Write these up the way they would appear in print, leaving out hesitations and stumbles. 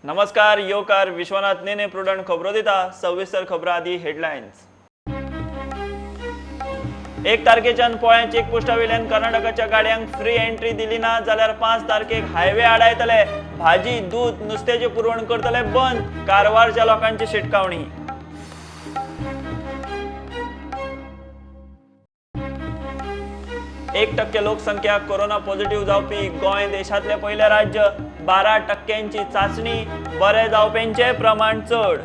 नमस्कार, योकार विश्वनाथ नेने प्रुडंट खबरो दिता. सविस्तर खबरां आदी हेडलायन्स. 1 तारखेच्यान पोळ्या चेकपोस्टा वयल्यान कर्नाटकाच्या गाडयांक फ्री एंट्री दिली ना जाल्यार 5 तारखेक हायवे आडायतले. भाजी, दूध, नुस्त्याची पुरवण करतले बंद. कारवारच्या लोकांची शिटकावणी. एक 1% लोकसंख्या कोरोना पॉझिटिव्ह जावपी गोंय देशातले पहिले राज्य. 12% चाचणी. बरे जावप्यांचे प्रमाण चढ.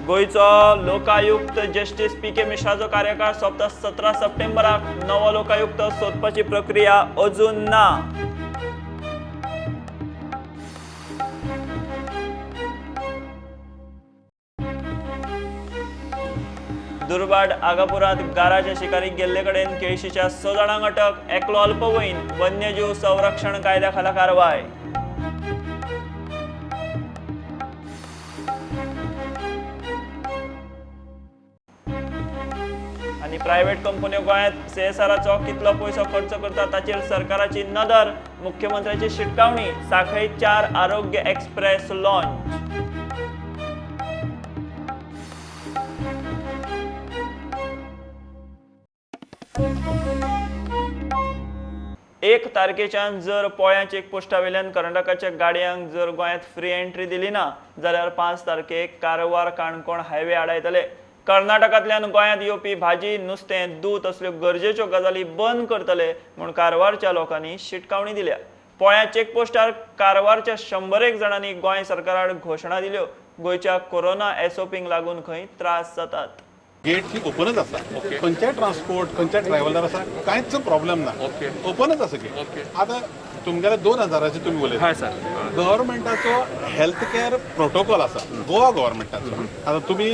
गोयचो लोकायुक्त जस्टिस पी.के. मिश्राचो कार्यकाळ सोंपता 17 सप्टेंबराक. नवो लोकायुक्त सोदपाची प्रक्रिया अजून ना. दुर्भाट आगापुरात गाराच्या शिकारीक गेल्ले कडेन केळशीच्या 6 जाणांक अटक. एकलो अल्पवयीन. वन्यजीव संरक्षण कायद्या खाला कारवाय. आणि प्रायव्हेट कंपन्यो गोंयांत सीएसआराचो कितलो पयसो खर्च करता ताचेर सरकाराची नदर. मुख्यमंत्र्याची शिटकावणी. सांखळीत 4 आरोग्य एक्सप्रेस लॉन्च. 1 तारखेच्यान जर पोळ्या चेकपोस्टा वयल्यान कर्नाटकाच्या गाडयांक जर गोंयांत फ्री एंट्री दिली ना जाल्यार 5 तारखेक कारवार काणकोण हायवे आडायतले. कर्नाटकांतल्यान गोंयांत येवपी भाजी, नुस्तें, दूध असल्यो गरजेच्यो गजाली बंद करतले म्हूण कारवारच्या लोकांनी शिटकावणी दिल्या. पोळ्या चेकपोस्टार कारवारच्या 100 जाणांनी गोंय सरकाराक घोशणा दिल्यो. गोंयच्या कोरोना एसओपींक लागून खंय त्रास जातात. गेट ही ओपनच आसा. खंयच्याय ट्रान्सपोर्ट खंयच्याय ट्रॅव्हलर आसा कांयच प्रॉब्लेम ना. ओपनच आसा गेट. आतां तुमगेले 2000चे तुमी उलयता. गव्हर्मेंटाचो हेल्थ केअर प्रोटोकॉल आसा गोवा गव्हर्मेंटाचो. आतां तुमी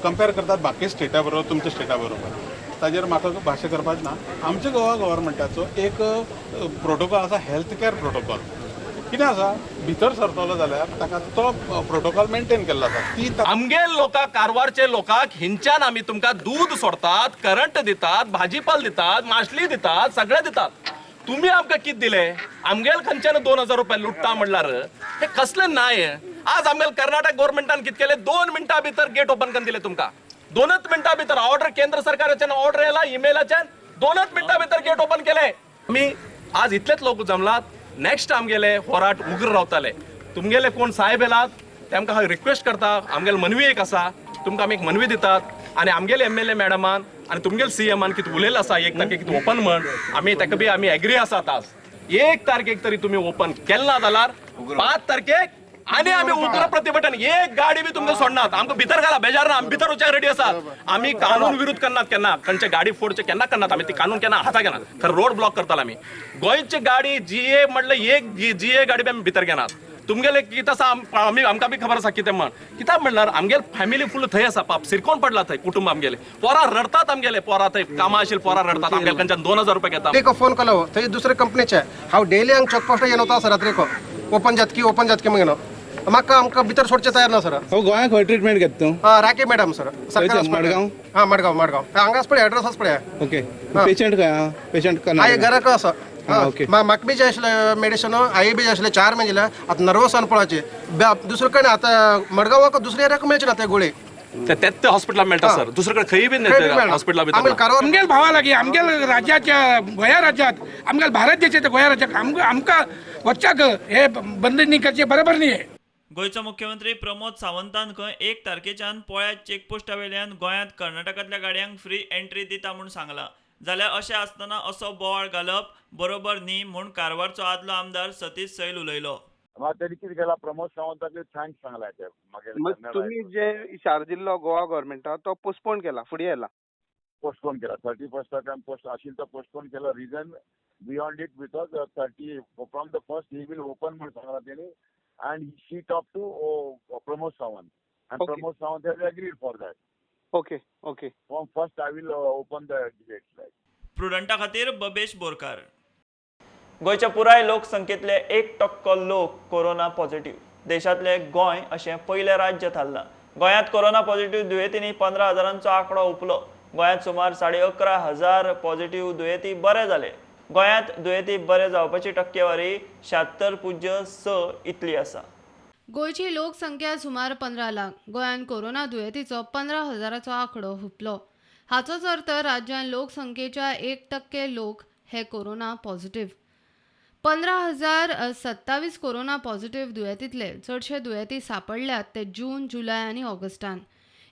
कंपेर करतात बाकी स्टेटा बरोबर तुमच्या स्टेटा बरोबर. ताजेर म्हाका भाशा करपाक ना. आमच्या गोवा गव्हर्मेंटाचो एक प्रोटोकॉल आसा हेल्थ केअर प्रोटोकॉल. कितें आसा भितर सरतलो जाल्यार ताका तो प्रोटोकॉल मेंटेन केल्लो आसा. ती आमगे लोकांक कारवारचे लोकांक हिंच्यान आमी तुमकां दूध सोडतात, करंट दितात, भाजीपाल दितात, माशली दितात, सगळे दितात. तुम्ही आमकां कितें दिले? आमगेल खंयच्यान 2000 रुपया लुट्टा म्हणल्यार हे कसले न्याय? आज आमगेल कर्नाटक गव्हर्मेंटान कितें केले? 2 मिनटां भितर गेट ओपन करून दिले तुमकां. 2च मिनटां भितर ऑर्डर केंद्र सरकाराच्यान ऑर्डर येयला ईमेलाच्यान. 2च मिनटां भितर गेट ओपन केले. आमी आज इतलेच लोक जमलात. नेक्स्ट आमगेले होराट उग्र रावतले. तुमगेले कोण साहेब येलात तेमकां हांव रिक्वेस्ट करता. आमगेल मनवी एक आसा तुमकां आमी एक मनवी दितात आनी आमगेले MLA मॅडमान आनी तुमगेले CMान कितें उलयलें आसा 1 तारखेक कितें ओपन म्हण आमी ताका बी आमी एग्री आसात. आज 1 तारखेक तरी तुमी ओपन केलें ना जाल्यार 5 तारखेक आनी आमी उग्र प्रतिभटन एक गाडी बी तुमकां सोडनात. आमकां भितर घाला बेजार ना. आमी भितर वचपाक रेडी आसात. आमी कानून विरोध करनात केन्ना. खंयचे गाडी फोडचे केन्ना करनात. आमी ती कानून केन्ना हाताक घेनात. खरें रोड ब्लॉक करताले आमी. गोंयची गाडी GA म्हणल्यार एक GA गाडी बी आमी भितर घेनात. तुमगेले कितें आसा आमी आमकां बी खबर आसा कितें म्हण. कित्याक म्हणल्यार आमगेले फॅमिली फुल थंय आसा. पाप सिरकोन पडला थंय कुटुंब आमगेले. पोरां रडतात आमगेले. पोरां थंय कामां आशिल्ली पोरां रडतात. आमगेले खंयच्यान 2000 रुपया घेतात. एक फोन केलो थंय दुसरे कंपनीचे हांव डेली हांगा चेकपोस्टा येवन वता सर रात्रीको ओपन जातकी म्हणून म्हाका आमकां भितर सोडचे तयार ना सर. गोंयांत खंय ट्रिटमेंट घेता तूं? राके मॅडम सर. मडगांव? हां मडगांव हांगाच पळय एड्रेस पळय. ओके. पेशंट खंय आहा? पेशंट हांव घराक आसा. ओके. म्हाका बी जाय आसलें मेडिसीन हांवें बी जाय आसलें 4 महिने दिल्या. आतां नर्वस आनी पळोवचे दुसरे कडेन आतां मडगांवाक दुसऱ्या एरियाक मेळचे ना ते गोळी. तेच हॉस्पिटलाक मेळटा सर. दुसरे कडेन खंय बी हॉस्पिटला भितर. आमगेल भावा लागीं आमगेल राज्याच्या गोंया राज्यांत आमगेल भारत देशाच्या गोंया राज्याक आमकां वचच्याक हे बंदनी करचे बरोबर न्ही. गोयचो मुख्यमंत्री प्रमोद सावंतान खंय 1 तारखेच्यान पोळ्या चेकपोस्टा वयल्यान गोंयांत कर्नाटकांतल्या गाडयांक फ्री एंट्री दिता म्हूण सांगलां. जाल्यार अशें आसतना असो बोवाळ घालप बरोबर न्ही म्हूण कारवारचो आदलो आमदार सतीश सैल उलयलो. तरी कितें केला प्रमोद सावंताक थँक्स सांगला तुम्ही जे इशारो दिल्लो गोवा गव्हर्मेंटा तो पोस्टपोन केला फुडें येयला. पोस्टपोन केला 31 पोस्ट आशिल्लो तो पोस्टपोन केला. Reason beyond it because 30 from the first he will open म्हणून सांगला तेणी. And she talked to Pramod Sawant, and Okay. Pramod Sawant has agreed for that. Okay. From first, I will open the gates. प्रुडंटा खातीर बबेश बोरकार. गोयच्या पुराय लोकसंख्येतले 1% लोक corona positive. देशातले गोंय अशें पयलें राज्य थारलां. गोंयांत कोरोना पॉझिटिव्ह दुयेंतींनी 15,000चो आंकडो हुंपलो. गोंयांत सुमार 11,500 पॉझिटिव्ह दुयेंती बरे जाले. गोंयांत दुयेंती बरे जावपाची टक्केवारी 76.6 इतली आसा. गोंयची लोकसंख्या सुमार 15 लाख. गोंयांत कोरोना दुयेंतीचो 15,000चो आंकडो हुंपलो. हाचोच अर्थ राज्यांत लोकसंख्येच्या 1% लोक हे कोरोना पॉझिटिव्ह. 15,027 कोरोना पॉझिटिव्ह दुयेंतींतले चडशे दुयेंती सांपडल्यात ते जून, जुलय आनी ऑगस्टांत.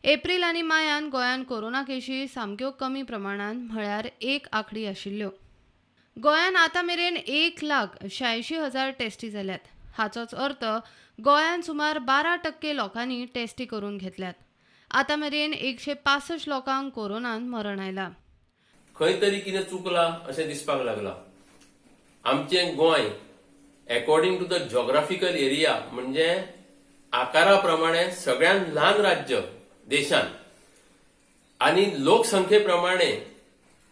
एप्रील आनी मायांत गोंयांत कोरोना केशी सामक्यो कमी प्रमाणांत म्हळ्यार 1 आंकडी आशिल्ल्यो. गोंयांत आतां मेरेन 1,86,000 टेस्टी जाल्यात. हाचोच अर्थ गोंयांत सुमार 12% लोकांनी टेस्टी करून घेतल्यात. आतां मेरेन 165 लोकांक कोरोनान मरण आयलां. खंय तरी कितें चुकलां अशें दिसपाक लागलां. आमचें Goem according to the geographical area म्हणजे आकारा प्रमाणे सगळ्यांत ल्हान राज्य देशांत आनी लोकसंख्ये प्रमाणे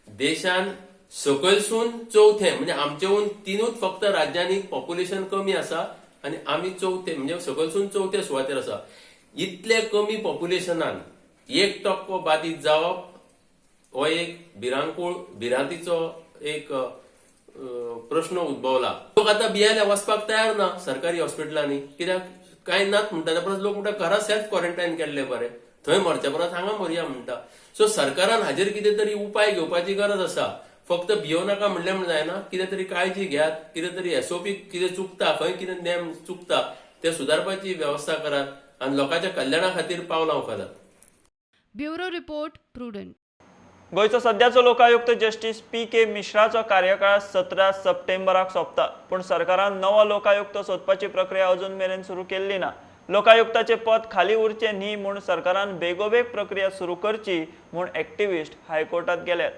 देशांत सकयलसून चौथे म्हणजे आमचेहून 3 फक्त राज्यांनी पॉप्युलेशन कमी आसा आनी आमी चौथे म्हणजे सकयलसून चौथे सुवातेर आसा. इतले कमी पॉप्युलेशनान 1% बाधित जावप हो एक भिरांतीचो एक प्रश्न उद्भवला. लोक आता बियाल्या वचपाक तयार ना सरकारी हॉस्पिटलांनी. कित्याक कांय नात म्हणटा परस लोक म्हणटा घरा सेल्फ क्वॉरंटायन केल्ले बरे, थंय मरच्या परस हांगा मरया म्हणटा. सो सरकारान हाजेर कितें तरी उपाय घेवपाची गरज आसा. फक्त भियों नाका म्हणलें जायना. कितें तरी काळजी घेयात. कितें तरी एसओपी कितें चुकता, खंय कितें नेम चुकता ते सुदारपाची व्यवस्था करात आनी लोकांच्या कल्याणा खातीर पावलां उखलात. Bureau report prudent. गोंयचो सध्याचो लोकायुक्त जस्टीस पी.के. मिश्राचो कार्यकाळ 17 सप्टेंबराक सोंपता. पूण सरकारान नवो लोकायुक्त सोदपाची प्रक्रिया अजून मेरेन सुरू केल्ली ना. लोकायुक्ताचे पद खाली उरचे न्ही म्हूण सरकारान बेगोबेग प्रक्रिया सुरू करची म्हूण एक्टिव्हिस्ट हायकोर्टात गेल्यात.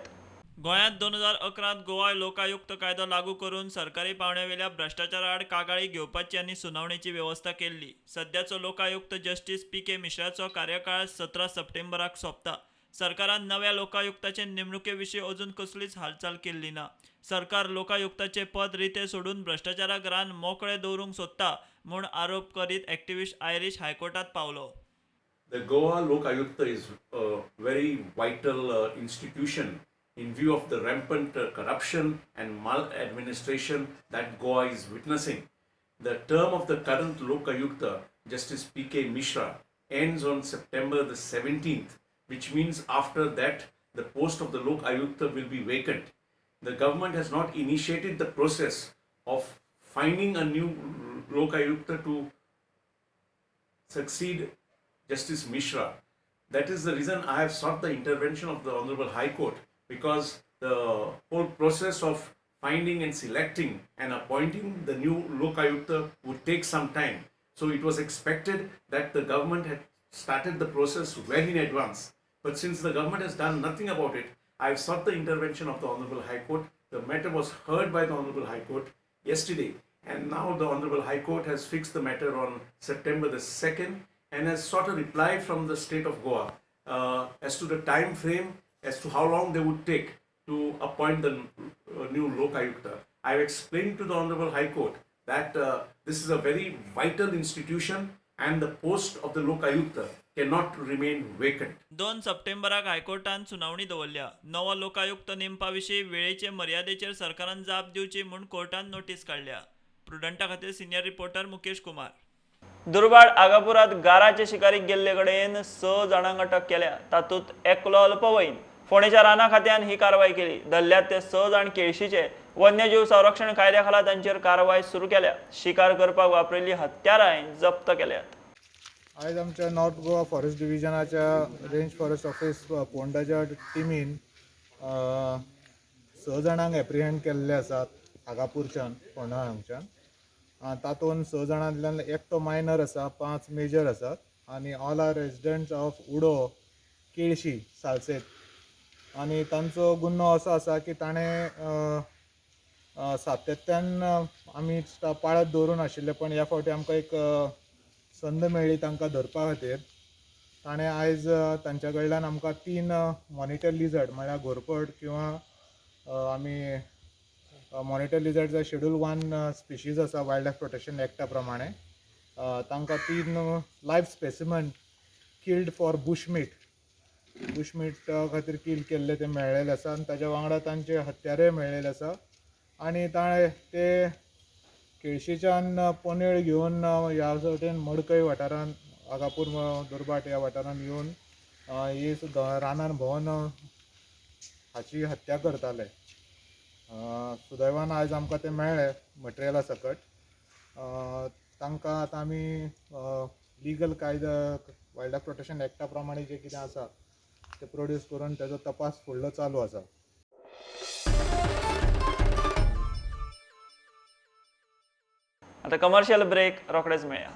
गोंयांत 2011त गोवा लोकायुक्त कायदो लागू करून सरकारी पावण्यावेल्या भ्रष्टाचारा आड कागाळी घेवपाची आनी सुनावणेची व्यवस्था केल्ली. सध्याचो लोकायुक्त जस्टीस पी.के. मिश्राचो कार्यकाळ 17 सप्टेंबराक सोंपता. सरकारान नव्या लोकायुक्ताचे नेमणुके विशीं अजून कसलीच हालचाल केल्ली ना. सरकार लोकायुक्ताचे पद रिते सोडून भ्रष्टाचाराक रान मोकळे दवरूंक सोदता म्हूण आरोप करीत एक्टिव्हिस्ट आयरिश हायकोर्टात पावलो. The Goa Lok Ayukta is a very vital institution in view of the rampant corruption and maladministration that Goa is witnessing. The term of the current Lok Ayukta, Justice P.K. Mishra, ends on September the 17th, which means after that the post of the Lok Ayukta will be vacant. The government has not initiated the process of finding a new Lok Ayukta to succeed Justice Mishra. That is the reason I have sought the intervention of the Honorable High Court, because the whole process of finding and selecting and appointing the new Lok Ayukta would take some time. So it was expected that the government had started the process well in advance. But since the government has done nothing about it, I have sought the intervention of the Honorable High Court. The matter was heard by the Honorable High Court yesterday, and now the Honorable High Court has fixed the matter on September the 2nd and has sought a reply from the state of Goa as to the time frame, as to how long they would take to appoint the new Lok Ayukta. I have explained to the Honorable High Court that this is a very vital institution and the post of the Lok Ayukta cannot remain vacant. 2 सप्टेंबराक हायकोर्टान सुनावणी दवरल्या. नवो लोकायुक्त नेमपा विशीं वेळेचे मर्यादेचेर सरकारान जाप दिवची म्हूण कोर्टान notice काडल्या. प्रुडंटा खातीर सिनियर रिपोर्टर मुकेश कुमार. दुर्भाट आगापुरात गाराचे शिकारीक गेल्ले कडेन 6 जाणांक अटक केल्या. तातूंत एकलो अल्पवयीन. फोंडेच्या राना खात्यान ही कारवाय केली. धरल्यात ते 6 जाण केळशीचे. वन्यजीव संरक्षण कायद्या खाला तांचेर कारवाय सुरू केल्या. शिकार करपाक वापरिल्ली हत्यारांय जप्त केल्यात. आज आमच्या नॉर्थ गोवा फॉरेस्ट डिव्हिजनाच्या रेंज फॉरेस्ट ऑफिस फोंडाच्या टिमीन 6 जाणांक एप्रिहेंड केल्ले आसात आगापूरच्यान फोंडा हांगच्यान. तातूंत 6 जाणांतल्यान एकटो मायनर आसा, 5 मेजर आसात आनी ऑल आर रेजिडेंट्स ऑफ उडो केळशी सालसेत. आनी तांचो गुन्हो असो आसा की ताणें सातत्यान आमी पाळत दवरून आशिल्ले, पण ह्या फावटी आमकां एक संद मेळ्ळी तांकां धरपा खातीर. ताणें आयज तांच्या कडल्यान आमकां 3 मॉनिटर लिझर्ड म्हळ्यार घोरपड किंवा आमी मॉनिटर लिझर्ड जो शेड्यूल 1 स्पिशीज आसा वायल्ड लायफ प्रोटेक्शन एक्टा प्रमाणे तांकां 3 life specimen killed for bushmeat खातीर किल केल्ले ते मेळ्ळेले आसा आनी ताच्या वांगडा तांचे हत्यारय मेळ्ळेले आसा आनी ते केळशीच्यान पोनेळ घेवन ह्या वटेन मडकय वाठारांत आगापूर दुर्बाट ह्या वाठारांत येवन ही रानान भोंवन हाची हत्या करताले. सुदैवान आयज आमकां ते मेळ्ळे मटेरियला सकट. तांकां आतां आमी लिगल कायदा वायल्ड लायफ प्रोटेक्शन एक्टा प्रमाणे जे कितें आसा ते प्रोड्यूस करून तेजो तपास फुडलो चालू आसा. आता कमर्शियल ब्रेक रोखडेच मेळया.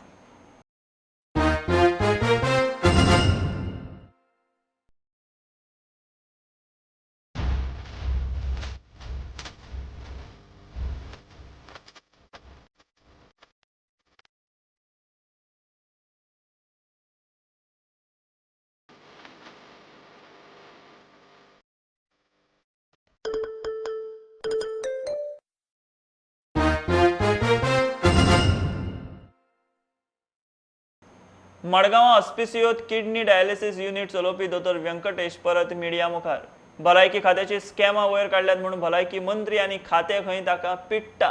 मडगांव ऑस्पिसियोत किडनी डायलिसीस युनिट चलोवपी दोतोर व्यंकटेश परत मिडिया मुखार. भलायकी खात्याची स्कॅमां वयर काडल्यात म्हणून भलायकी मंत्री आनी खाते खंय ताका पिट्टा.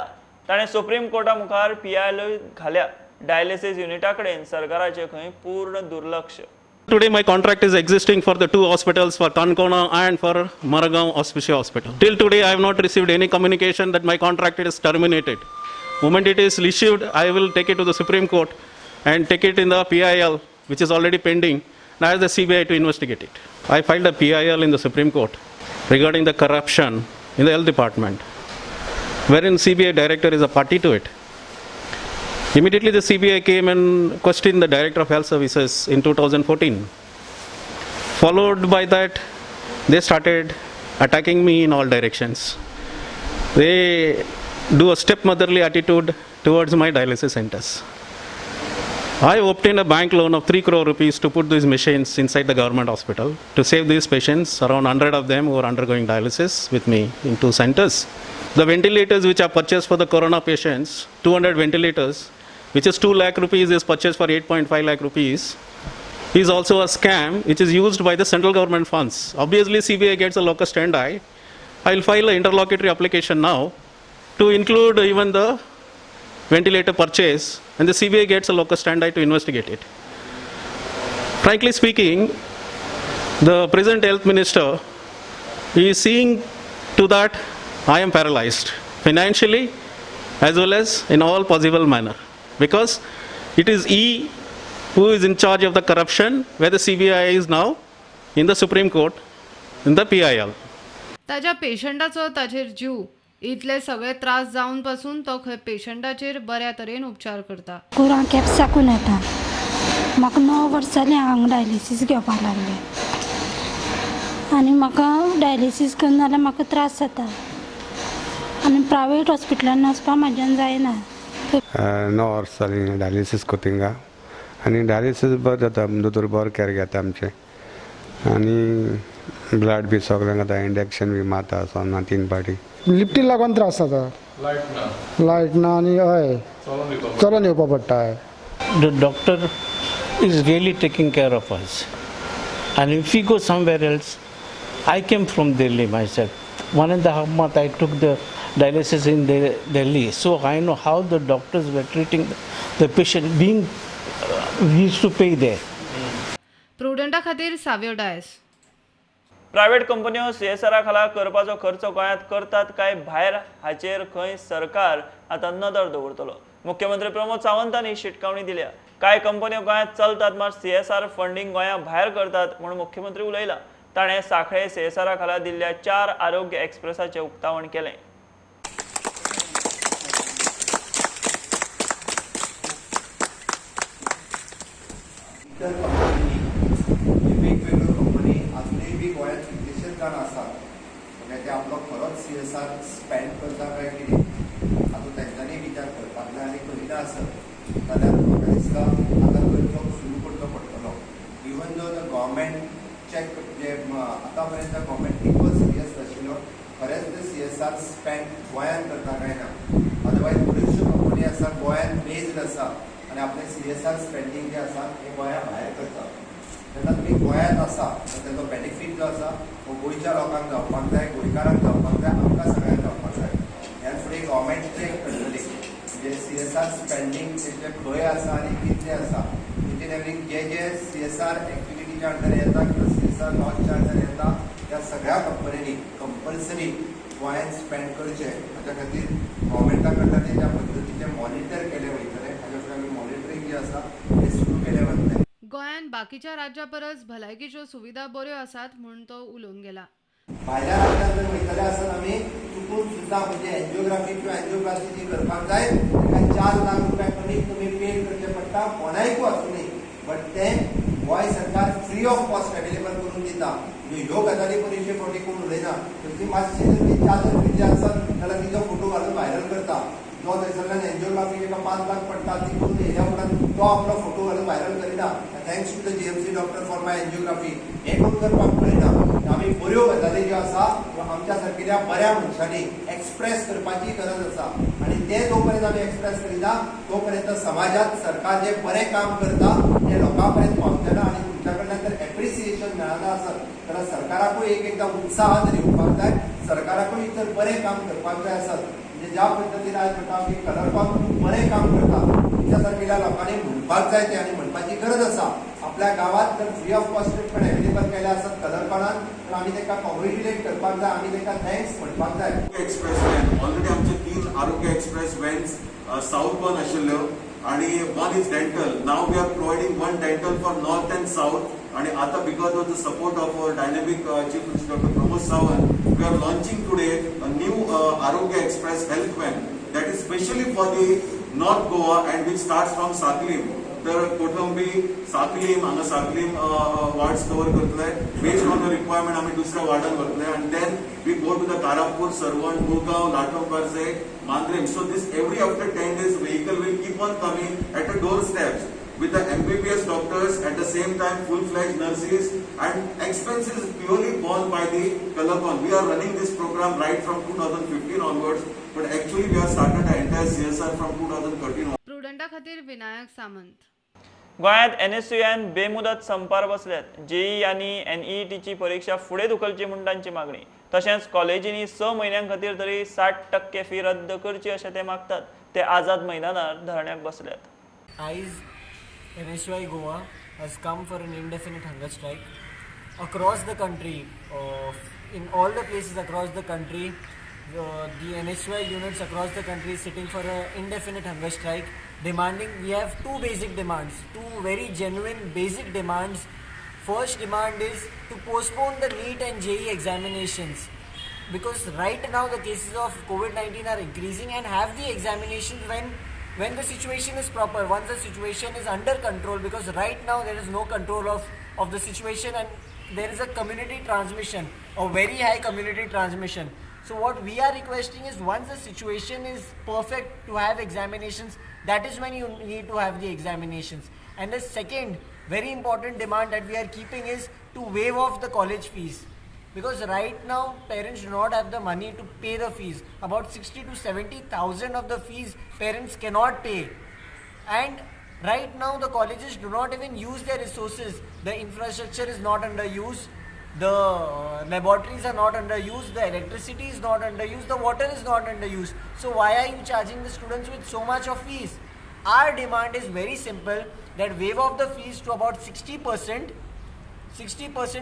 ताणें सुप्रीम कोर्टा मुखार PIL घाल्या. डायलिसीस युनिटा कडेन सरकाराचें खंय पूर्ण दुर्लक्ष. Today my contract is existing for the two hospitals, for Kankona and for Maragaon Auspicia Hospital. Till today I have not received any communication that my contract is terminated. Moment it is issued, I will take it to the Supreme Court and take it in the PIL, which is already pending. Now ask the CBI to investigate it. I filed a PIL in the Supreme Court regarding the corruption in the health department, wherein CBI director is a party to it. Immediately the CBI came and questioned the Director of Health Services in 2014. Followed by that, they started attacking me in all directions. They do a stepmotherly attitude towards my dialysis centers. I obtained a bank loan of 3 crore rupees to put these machines inside the government hospital to save these patients, around 100 of them who are undergoing dialysis with me in 2 centers. The ventilators which are purchased for the corona patients, 200 ventilators, which is 2 lakh rupees, is purchased for 8.5 lakh rupees, is also a scam which is used by the central government funds. Obviously CBI gets a locus standi. I will file an interlocutory application now to include even the ventilator purchase, and the CBI gets a locus standi to investigate it. Frankly speaking, the present health minister is seeing to that I am paralyzed financially as well as in all possible manner, because it is he who is in charge of the corruption, where the CBI is now in the Supreme Court in the PIL. ताज्या पेशंटाचो ताचेर जीव इतले सगळे त्रास जावन पासून तो खंय पेशंटाचेर बऱ्या तरेन उपचार करता. कोरा कॅप साकून येता. म्हाका 9 वर्सां जालीं हांगा डायलिसीस घेवपाक लागले आनी म्हाका डायलिसीस करना जाल्यार म्हाका त्रास जाता आनी प्रायवेट हॉस्पिटलान वचपाक म्हाज्यान जायना. 9 वर्सां जालीं डायलिसीस कोतिंगा आनी डायलिसीस बरें जाता. दोतोर बरो केअर घेता आमचे आनी ब्लड बी सगळें घाता, इंजेक्शन बी मारता सोन्ना 3 पाटी. लिफ्टी लागून त्रास जाता. लायट ना आनी हय चलोन येवपाक पडटा. The doctor is really taking care of us, and if we go somewhere else, I came from Delhi myself. 1.5 months I took the dialysis in Delhi, so I know how the doctors were treating the patient. Being we used to pay there. प्रुडंटा खातीर साव्यो Dias. Private कंपन्यो CSR खाला करपाचो खर्च गोंयांत करतात काय भायर हाचेर खंय सरकार आतां नदर दवरतलो. मुख्यमंत्री प्रमोद सावंतांनी शिटकावणी दिल्या. कांय कंपन्यो गोंयांत चलतात मात CSR फंडींग गोंया भायर करतात म्हणून मुख्यमंत्री उलयला. ताणें सांखळे CSR खाला दिल्ल्या 4 आरोग्य एक्सप्रेसाचें उक्तावण केलें. वेगवेगळ्यो कंपनी आजुनूय बी गोंयांत कितलेशेच जाण आसात, म्हणजे ते आपलो खरोच CSR स्पेंड करता काय कितें हातूंत तेंच्यांनी विचार करपाक जाय. आनी करिना आसत जाल्यार म्हाका दिसता आतां करचो सुरू करचो पडटलो. इवन दो द गव्हर्मेंट चॅक जे आतां पर्यंत गव्हर्मेंट इक्वल सिरियस नाशिल्लो, खरेंच ते CSR स्पेंड गोंयांत करता काय ना. अदरवायज बऱ्योचश्यो कंपनी आसा गोंयांत बेज्ड आसा आनी आपलें CSR स्पेंडींग जें आसा हें गोंया भायर करता. तेन्ना तुमी गोंयांत आसा तेजो बेनिफीट जो आसा हो गोंयच्या लोकांक जावपाक जाय, गोंयकारांक जावपाक जाय, आमकां सगळ्यांक जावपाक जाय. ह्या फुडें गव्हर्मेंट ट्रेक करतली म्हणजे CSR स्पेंडींग तेजे खंय आसा आनी कितलें आसा. इट एवरींग जे CSR एक्टिविटीच्या अंडर येता किंवा CSR लॉच्या अंडर येता त्या सगळ्या कंपनींनी कंपल्सरी गोंयांत स्पेंड करचे. हाच्या खातीर गव्हर्मेंटा कडल्यान त्या पद्दतीचे मॉनिटर केले वयतले. हाच्या फुडें आमी मॉनिटरींग जे आसा ते सुरू केले वतले. गोंयांत बाकीच्या राज्या परस भलायकेच्यो सुविधा बऱ्यो आसात म्हूण तो उलोवन गेला. भायल्या राज्यांत जर वयतले आसत आमी चुकून सुद्दां म्हणजे एन्जिओग्राफी किंवा एन्जिओप्लास्टी जी करपाक जाय ताका 4 लाख रुपया कमीत कमी पे करचे पडटा कोणायकूय आसूं न्ही. बट तें गोंय सरकार फ्री ऑफ कॉस्ट अवेलेबल करून दिता. ह्यो गजाली बरीचशे फावटी कोण उलयना. ती मातशी जर ती चादर भुरजी आसत जाल्यार तिचो फोटो घालून व्हायरल करता. जो थंयसरल्यान एन्जिओग्राफी जेका 5 लाख पडटा ती कोण हेज्या उपरांत तो आपलो फोटो घालून व्हायरल करिना. Thanks to the GMC doctor for my angiography हे कोण करपाक पळयना. आमी बऱ्यो गजाली ज्यो आसा त्यो आमच्या सारकिल्या बऱ्या मनशांनी एक्सप्रेस करपाची गरज आसा. आनी ते जो पर्यंत आमी एक्सप्रेस करिना तो पर्यंत समाजात सरकार जे बरें काम करता ते लोकां पर्यंत पावतना. आनी तुमच्या कडल्यान जर एप्रिसिएशन मेळना आसत जाल्यार सरकाराकूय एकदां उत्साह जर येवपाक जाय, सरकाराकूय तर बरें काम करपाक जाय आसत. म्हणजे ज्या पद्दतीन आज म्हणटा आमी कलरकॉन खूब बरें काम करता तुमच्या सारकिल्या लोकांनी म्हणपाक जाय ते आनी म्हणपाची गरज आसा. आपल्या गावात जर free of cost treatment available केले आसत कलरकॉनान तर आमी ताका कॉंग्रेच्युलेट करपाक जाय, आमी ताका थँक्स म्हणपाक जाय. एक्सप्रेस वॅन ऑलरेडी आमचे 3 आरोग्य एक्सप्रेस वॅन्स साऊथ गोवन आशिल्ल्यो आणि 1 is dental. Now we are providing 1 dental for north and south. आणि आता because of the support of our dynamic chief minister doctor Pramod Sawant we are launching today a new Arogya express health van that is specially for the north Goa and which start from Sanquelim. तर कोठंबी साकलीम हांगा Sanquelim wards cover करतले. Based on the requirement आमी दुसऱ्या वार्डान वतले and then we go to the Karapur, Sarvan, Mulgao, Latambarcem, Mandrem. So this every after 10 days vehicle will keep on coming at a doorsteps with the MBBS doctors, at the same time full-fledged nurses, and expenses purely borne by the Kalakon. We are running this program right from 2015 onwards, but actually we have started the entire CSR from 2013 onwards. प्रुडंटा खातीर विनायक सामंत. गोंयांत NSUN बेमुदत संपार बसल्यात. JEE आनी NEETची परीक्षा फुडें धुकलची म्हूण तांची मागणी. तशेंच कॉलेजींनी 6 म्हयन्यां खातीर तरी 60% फी रद्द करची अशें ते मागतात. ते आझाद मैदानार धरण्याक बसल्यात. आयज NSUI Goa has come for an indefinite hunger strike across the country. In all the places across the country, the NSUI units across the country is sitting for an indefinite hunger strike, demanding. We have 2 basic demands, 2 very genuine basic demands. First demand is to postpone the NEET and JEE examinations, because right now the cases of COVID-19 are increasing, and have the examinations when the situation is proper, once the situation is under control, because right now there is no control of the situation and there is a community transmission, a very high community transmission. So what we are requesting is, once the situation is perfect to have examinations, that is when you need to have the examinations. And the second very important demand that we are keeping is to waive off the college fees. Because right now parents do not have the money to pay the fees. About 60 to 70,000 of the fees parents cannot pay, and right now the colleges do not even use their resources. The infrastructure is not under use, the laboratories are not under use, the electricity is not under use, the water is not under use. So why are you charging the students with so much of fees? Our demand is very simple, that waive off the fees to about 60%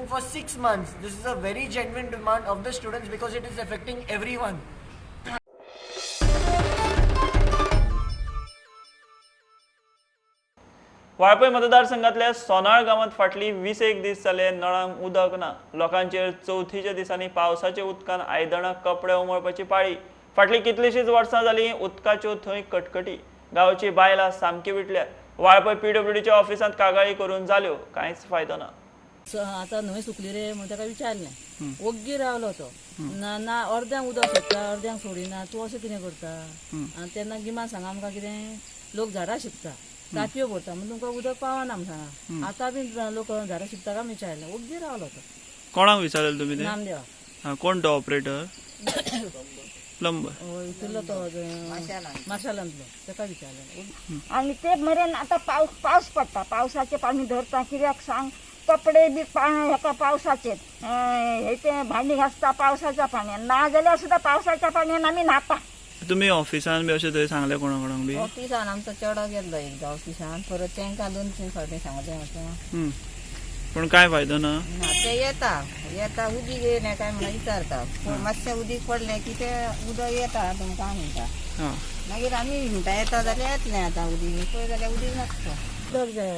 for 6 months. This is a very genuine demand of the students because it is affecting everyone. Valpoi मतदारसंघातल्या सोनाळ गावात फाटली 21 दीस जाले नळांक उदक ना. लोकांचेर चवथीच्या दिसांनी पावसाच्या उदकान आयदनां कपडे उमळपाची पाळी. फाटली कितलीशीच वर्सां जाली उदकाच्यो थंय कटकटी. गांवची बायलां सामकी विटल्यात. वाळपय PWDच्या ऑफिसांत कागाळी करून जाल्यो, कांयच फायदो ना. आता न्हंय सुकली रे म्हणून ताका विचारलें. ओग्गी रावलो तो. ना अर्द्यांक उदक सोदता, अर्द्यांक सोडिना. तूं अशें कितें करता? आनी तेन्ना गिमान सांगा आमकां कितें, लोक झाडां शिंपता, तांतयो भरता म्हणून तुमकां उदक पावना म्हूण सांगा. आतां बी लोक झाडां शिंपता काय विचारलें. ओग्गी रावलो तो. कोणाक विचारलें तुमी? नामदेवा. कोण तो ऑपरेटर? प्लंबर. इतलो तो माशेलांतलो, ताका विचारलें. आनी ते मरेन आतां पावस पडटा, पावसाचें पाणी धरता. कित्याक सांग, कपडे बी हेका पावसाचे हे ते भांडी घासता पावसाच्या पाण्यान ना जाल्यार सुद्दां पावसाच्या पाण्यान आमी न्हाता. तुम्ही ऑफिसान बी अशें थंय सांगलें कोणाक बी? ऑफिसान आमचो चेडो गेल्लो एकदां ऑफिसान, परत तांकां 2-3 फावटी सांगलें म्हाका. पूण काय फायदो ना. ते येता उदीक येयलें काय म्हणून विचारता, पूण मातशें उदीक पडलें की ते उदक येता तुमकां म्हणटा. मागीर आमी म्हणटा येता जाल्यार येतलें आतां उदीक, पळय जाल्यार उदीक नासता. उदक जाय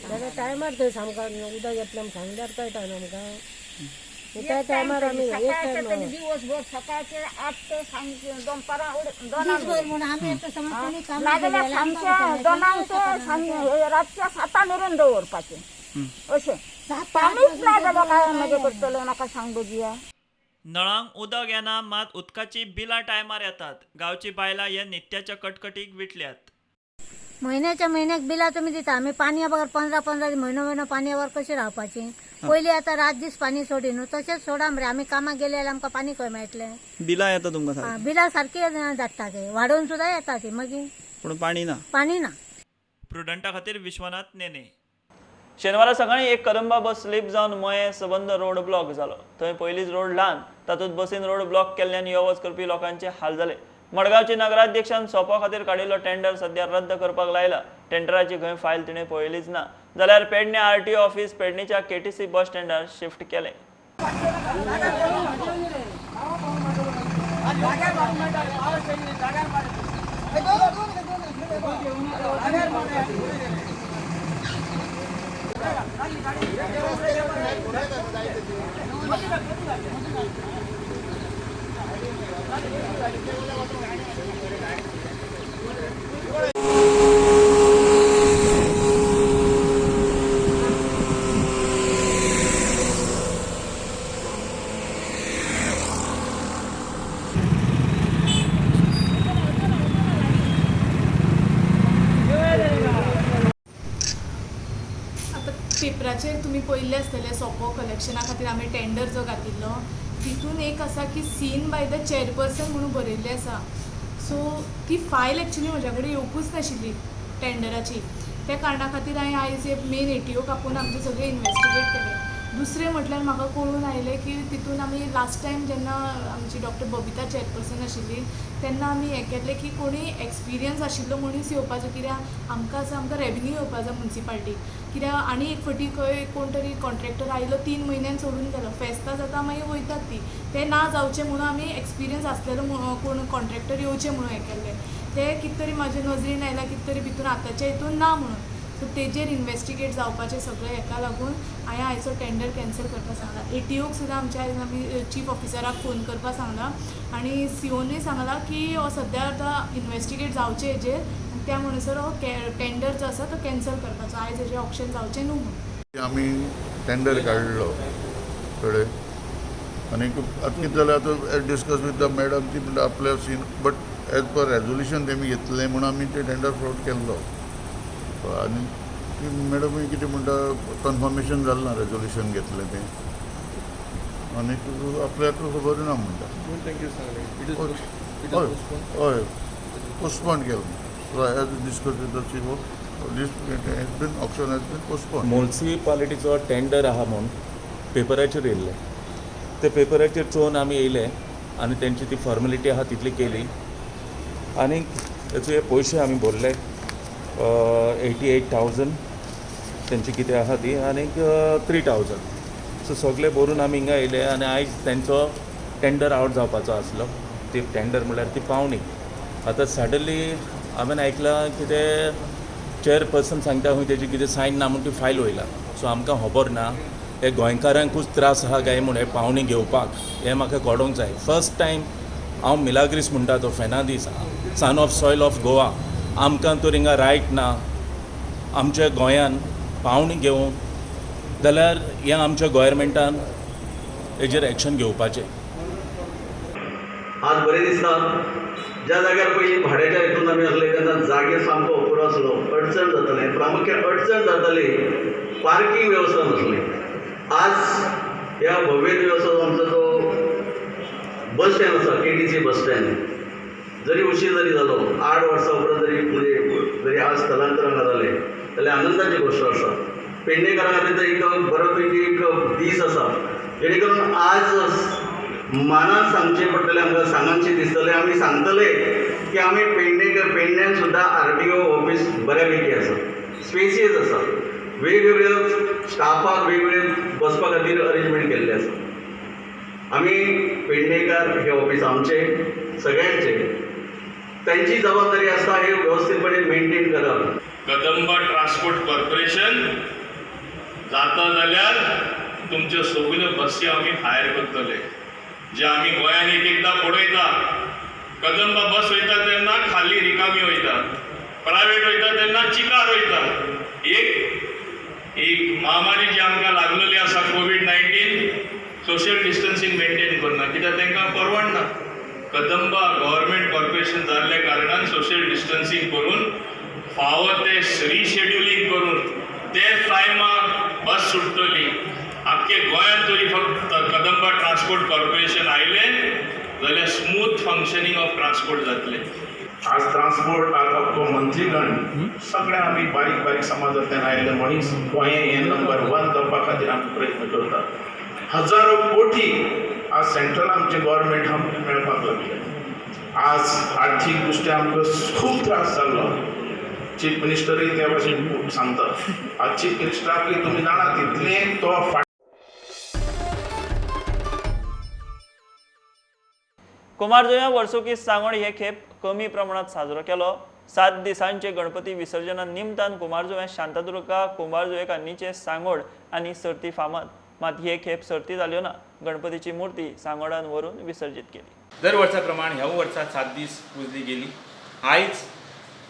जाल्यार टायमार थंय सामको उदक येतलें म्हण सांगल्यार कळटा न्हू आमकां. त्या टायमार आमी दिवसभर सकाळचे 8 ते सांजे दनपारां 2 नाजाल्यार सांजचे 2 ते रातच्या 7 मेरेन दवरपाचें अशें. पाणीच ना जाल्यार काय मजा करतलो म्हाका सांग बघुया. नळांक उदक येना, मात उदकाची बिलां टायमार येतात. गांवची बायलां हे नित्याच्या कटकटीक विटल्यात. म्हयन्याच्या म्हयन्याक बिलां तुमी दिता, आमी पाणयावर 15 म्हयनो पाणयावर कशें रावपाचें. पयलीं आतां रात दीस पाणी सोडी न्हू, तशेंच सोडा मरे. आमी कामाक गेले जाल्यार आमकां पाणी खंय मेळटलें. बिलां येता तुमकां? बिलां सारकी धाडटा ते, वाडोवन सुद्दां येता ती मागीर. पूण पाणी ना. प्रुडंटा खातीर विश्वनाथ नेने. शेनवारा सकाळी एक करंबा बस स्लीप जावन मये सबंद रोड ब्लॉक जालो. थंय पयलींच रोड ल्हान, तातूंत बसीन रोड ब्लॉक केल्ल्यान यो वच करपी लोकांचे हाल जाले. मडगांवचे नगराध्यक्षान सोपा खातीर काडिल्लो टेंडर सध्या रद्द करपाक लायला. टेंडराची खंय फायल तिणें पळयलीच ना जाल्यार पेडणे RTO ऑफिस पेडणेच्या KTC बस स्टँडार शिफ्ट केलें. पेपराचेर तुमी पळयल्ले आसतले सोपो कलेक्शना खातीर आमी टेंडर जो घातिल्लो, तितून एक आसा की सीन बाय द चेअरपर्सन म्हणून बरयल्लें आसा. सो ती फायल एक्चुली म्हज्या कडेन येवपूच नाशिल्ली टेंडराची. त्या कारणा खातीर हांवें आयज मेन ATO कापून आमचे सगळे इन्वेस्टिगेट केले. दुसरें म्हटल्यार म्हाका कळून आयलें की तितून आमी लास्ट टायम जेन्ना आमची डॉक्टर बबिता चेअरपर्सन आशिल्ली तेन्ना आमी हें केल्लें की कोणी एक्सपिरियन्स आशिल्लो मनीस येवपाचो, कित्याक आमकां रेवेन्यू येवपाक जाय म्युनिसिपालिटी. कित्याक आनी एक फावटी खंय कोण तरी कॉन्ट्रॅक्टर आयलो 3 म्हयन्यान सोडून गेलो. फेस्तां जाता मागीर वयतात ती. ते ना जावचें म्हणून आमी एक्सपिरियन्स आसलेलो कोण कॉन्ट्रॅक्टर येवचें म्हणून हें केल्लें. ते कितें तरी म्हाज्या नजरेन आयला कितें तरी भितून आतांच्या हितून ना म्हणून. सो तेजेर इन्वेस्टिगेट जावपाचें सगळें हेका लागून हांवें आयचो टेंडर कॅन्सल करपाक सांगला. ATOक सुद्दां आमच्या आयज आमी चीफ ऑफिसराक फोन करपाक सांगला आनी COनूय सांगला की हो सद्या आतां इन्वेस्टिगेट जावचें हेजेर, त्या म्हणसर हो टेंडर जो आसा तो कॅन्सल करपाचो. आयज हेजें ऑप्शन जावचें न्हू म्हणून आमी टेंडर काडलो कळ्ळें. आनी आतां कितें जालें, आतां डिस्कस विथ द मॅडम ती म्हणटा आपल्या scene, but as per resolution तेमी घेतलें म्हणून आमी ते टेंडर फ्लोट केल्लो. आनी ती मॅडमूय कितें म्हणटा कन्फर्मेशन जालें ना रेजोल्युशन घेतलें तें, आनी आपल्याक खबर ना म्हणटा. हय पोस्टपोन केलो. As discuss with the chief option has been postpone. म्युनिसिपालिटीचो टेंडर आहा म्हूण पेपराचेर येयल्ले. ते पेपराचेर चोवन आमी येयले आनी तेंची ती फॉर्मेलिटी आहा तितली केली आनी तेचे पयशे आमी भरले 88,000 तेंची कितें आहा ती आनीक 3,000. सो सगळे भरून आमी हिंगा येयले आनी आयज तेंचो टेंडर आवट जावपाचो आसलो. ती टेंडर म्हळ्यार ती पावणी. आतां सडनली हांवें आयकलां की ते चेअरपर्सन सांगता खंय तेजी कितें सायन ना म्हूण ती फायल वयला. सो आमकां खबर ना हे गोंयकारांकूच त्रास आहा काय म्हूण हे पावणी घेवपाक, हें म्हाका कळोंक जाय. फर्स्ट टायम हांव मिलाग्रीस म्हणटा तो Fernandes, son of soil of Goa. आमकां तर हिंगा रायट ना आमच्या गोंयान पावणी घेवंक, जाल्यार हें आमच्या गोवोरमेंटान हेजेर एक्शन घेवपाचें. आज बरें दिसता. ज्या जाग्यार पयलीं भाड्याच्या हितून आमी आसले तेन्ना जागे सामको अपुरो आसलो, अडचण जाताली. प्रामुख्यान अडचण जाताली पार्किंग वेवस्था नासली. आज ह्या भव्य दिवसाचो आमचो जो बस स्टँड आसा KTC बस स्टँड, जरी उशीर जरी जालो 8 वर्सां उपरांत जरी म्हणजे जरी आज स्थलांतरण जालें जाल्यार आनंदाची गोश्ट आसा. पेडणेकरां खातीर एक बरो पैकी एक दीस आसा जेणे करून आज मानान सांगचें पडटलें आमकां सांगांचें दिसतलें आमी सांगतले की आमी पेडण्यान सुद्दां RTO ऑफीस बऱ्या पैकी आसा स्पेसीस आसा वेगवेगळ्यो स्टाफाक वेगवेगळे बसपा खातीर अरेंजमेंट केल्ले आसा आमी पेडणेकार हे ऑफीस आमचे सगळ्यांचे त्यांची जबाबदारी आसता हे व्यवस्थितपणे मेंटेन करप कदंबा ट्रान्सपोर्ट कॉर्पोरेशन जाता जाल्यार तुमच्यो सगल्यो बसी आमी हायर करतले जे आमी गोंयान एकदां पळयता कदंबा बस वयता तेन्ना खाली रिकामी वयता प्रायवेट वयता तेन्ना चिकार वयता एक महामारी जी आमकां लागलेली आसा कोविड-19 सोशल डिस्टन्सिंग मेंटेन करना कित्याक तांकां परवडना कदंबा गव्हर्मेंट कॉर्पोरेशन जाल्ल्या कारणान सोशल डिस्टन्सिंग करून फावो ते रिशेड्युलिंग करून ते टायमार बस सुट्टली आख्खे गोंयांत तरी फक्त कदंबा ट्रान्सपोर्ट कॉर्पोरेशन आयलें जाल्यार स्मूथ फंक्शनींग ऑफ ट्रान्सपोर्ट जातलें आज ट्रान्सपोर्ट अख्खो मंत्रीगण सगळे आमी बारीक बारीक समाजांतल्यान आयिल्ले मनीस गोंय हें नंबर 1 करपा खातीर आमी प्रयत्न करतात हजारो कोटी आज सेंट्रल आमचे गव्हर्मेंट आमकां मेळपाक लागले आज आर्थीक दृश्ट्या आमकां खूब त्रास जाल्लो चीफ मिनिस्टरूय त्या भाशेन सांगता आज चीफ मिनिस्टराकूय तुमी जाणा तितलें तो कुमारजुव्यां वर्सुकी सांगोड हे खेप कमी प्रमाणात साजरो केलो 7 दिसांचे गणपती विसर्जना निमतान कुमारजुव्यां शांतादुर्गा कुंभारजुवेकांनीचे सांगोड आनी सर्ती फामाद मात हे खेप सर्ती जाल्यो ना गणपतीची मूर्ती सांगोडान व्हरून विसर्जित केली दर वर्सा प्रमाण ह्या वर्सा 7 दीस पुजली गेली आयज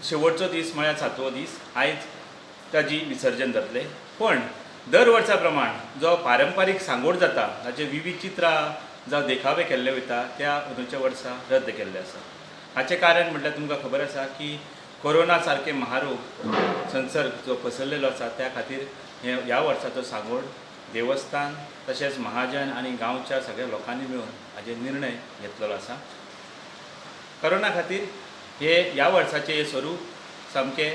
शेवटचो दीस म्हळ्यार 7वो दीस आयज ताजी विसर्जन जातले पण दर वर्सा प्रमाण जो पारंपारीक सांगोड जाता ताचे विविध चित्रां जावं देखावे केल्ले वयता त्या अंदूच्या वर्सा रद्द केल्ले आसा हाचें कारण म्हटल्यार तुमकां खबर आसा की कोरोना सारके महारोग संसर्ग जो पसरलेलो आसा त्या खातीर ह्या वर्साचो सांगोड देवस्थान तशेंच महाजन आनी गांवच्या सगळ्या लोकांनी मेळून हाचे निर्णय घेतलेलो आसा कोरोना खातीर ह्या वर्साचें हे स्वरूप सामकें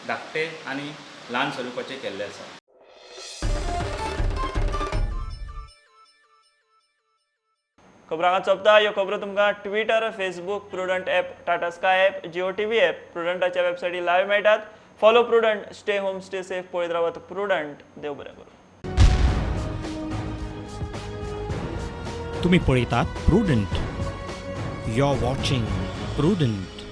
धाकटें आनी ल्हान स्वरुपाचें केल्लें आसा खबरां चोपता ह्यो खबरो तुमकां Twitter Facebook Prudent app Tata Sky app Jio TV app प्रुडंटाच्या वेबसायटीर लायव्ह मेळटात follow Prudent stay home stay safe पळयत रावत प्रुडंट देव बरें करूं तुम्ही पळयतात Prudent you are watching prudent